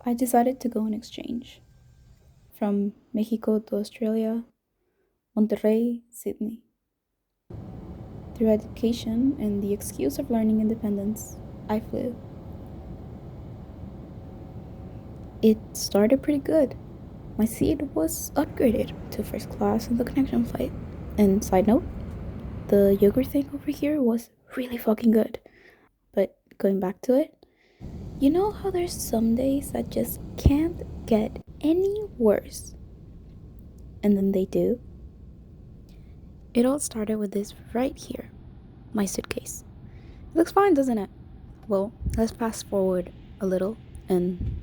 I decided to go on exchange from Mexico to Australia, Monterrey, Sydney. Through education and the excuse of learning independence, I flew. It started pretty good. My seat was upgraded to first class on the connection flight. And side note, the yogurt thing over here was really fucking good. But going back to it, you know how there's some days that just can't get any worse? And then they do? It all started with this right here, my suitcase. It looks fine, doesn't it? Well, let's fast forward a little and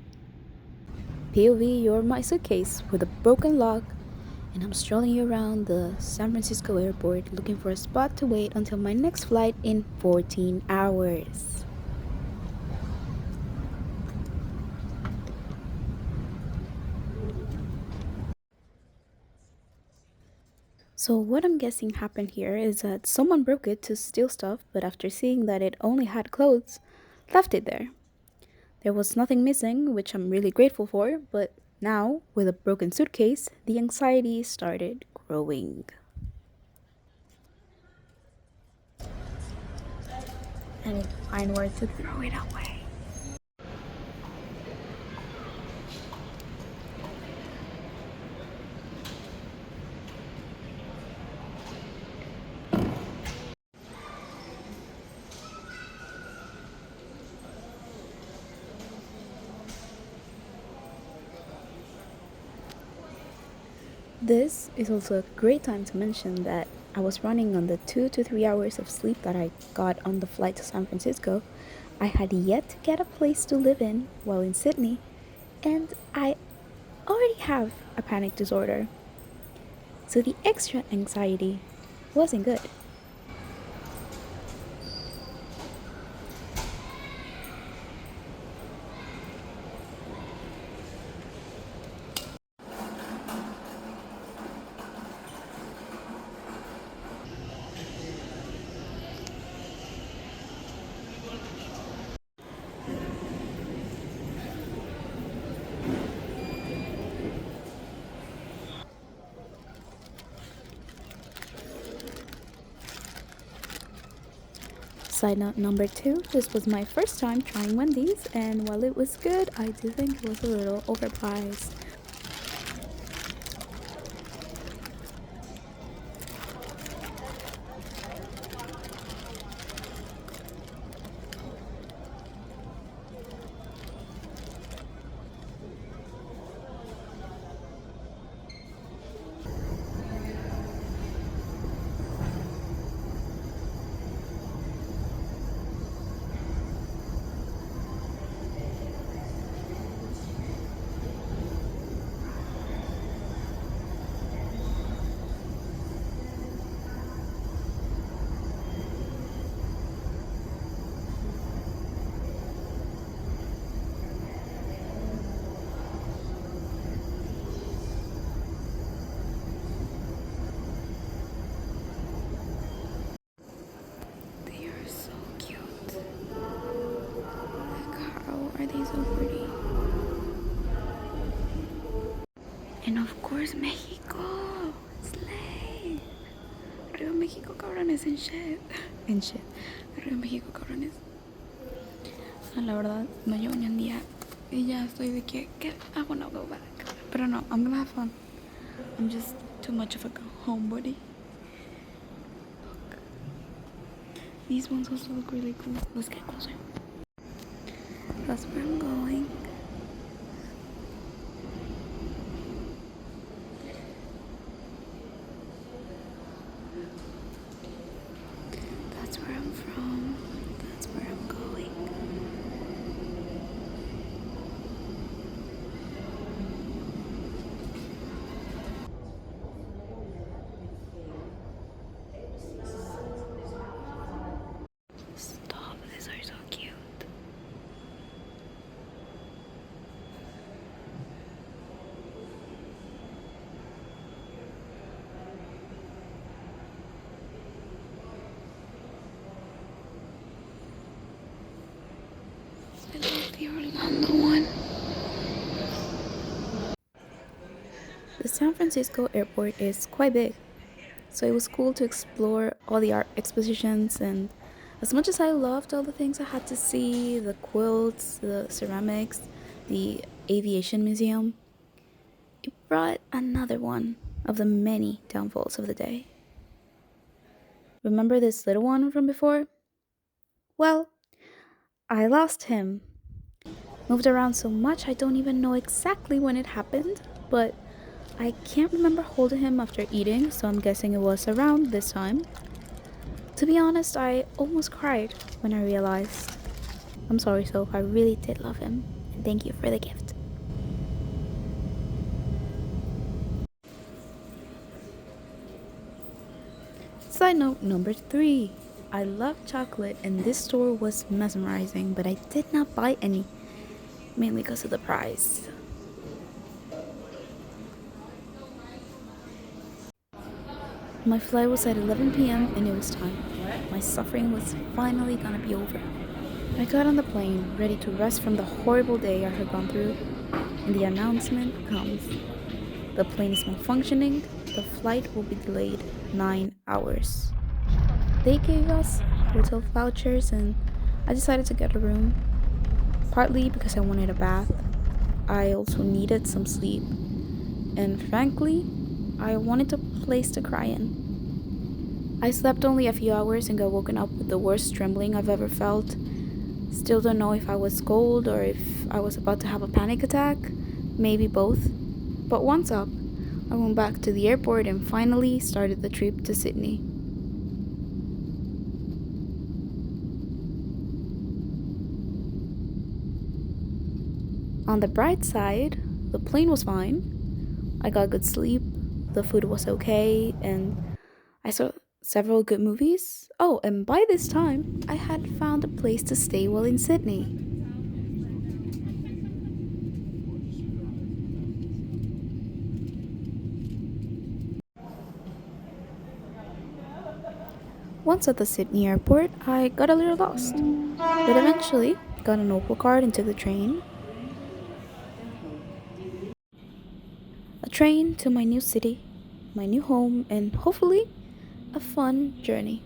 POV, you're my suitcase with a broken lock, and I'm strolling around the San Francisco airport looking for a spot to wait until my next flight in 14 hours. So, what I'm guessing happened here is that someone broke it to steal stuff, but after seeing that it only had clothes, left it there. There was nothing missing, which I'm really grateful for, but now, with a broken suitcase, the anxiety started growing. I need to find where to throw it away. This is also a great time to mention that I was running on the 2 to 3 hours of sleep that I got on the flight to San Francisco. I had yet to get a place to live in while in Sydney, and I already have a panic disorder. So the extra anxiety wasn't good. Side note number two, this was my first time trying Wendy's, and while it was good, I do think it was a little overpriced. They are so cute. Like, how are they so pretty? And of course, Mexico. Slay. Arriba México, cabrones, en shit. En shit. Arriba México, cabrones. La verdad, no llevo ni un día. Y ya estoy de que, I wanna go back. Pero no, I'm gonna have fun. I'm just too much of a homebody. Look. These ones also look really cool. Let's get closer. That's where I'm going. That's where I'm from. That's where I'm going. Stop, these are so cute. I love the Orlando one. San Francisco airport is quite big, so it was cool to explore all the art expositions. And as much as I loved all the things I had to see, the quilts, the ceramics, the aviation museum, it brought another one of the many downfalls of the day. Remember this little one from before? Well, I lost him. Moved around so much I don't even know exactly when it happened, but I can't remember holding him after eating, so I'm guessing it was around this time. To be honest, I almost cried when I realized. I'm sorry, Soph, I really did love him, and thank you for the gift. Side note number 3. I love chocolate, and this store was mesmerizing, but I did not buy any, mainly because of the price. My flight was at 11 p.m. and it was time. My suffering was finally gonna be over. I got on the plane, ready to rest from the horrible day I had gone through, and the announcement comes. The plane is malfunctioning, the flight will be delayed 9 hours. They gave us hotel vouchers and I decided to get a room, partly because I wanted a bath. I also needed some sleep, and frankly, I wanted a place to cry in. I slept only a few hours and got woken up with the worst trembling I've ever felt. Still don't know if I was cold or if I was about to have a panic attack. Maybe both. But once up, I went back to the airport and finally started the trip to Sydney. On the bright side, the plane was fine. I got good sleep, the food was okay, and I saw several good movies. Oh, and by this time, I had found a place to stay while in Sydney. Once at the Sydney airport, I got a little lost, but eventually got an Opal card and took the train. A train to my new city, my new home, and hopefully a fun journey.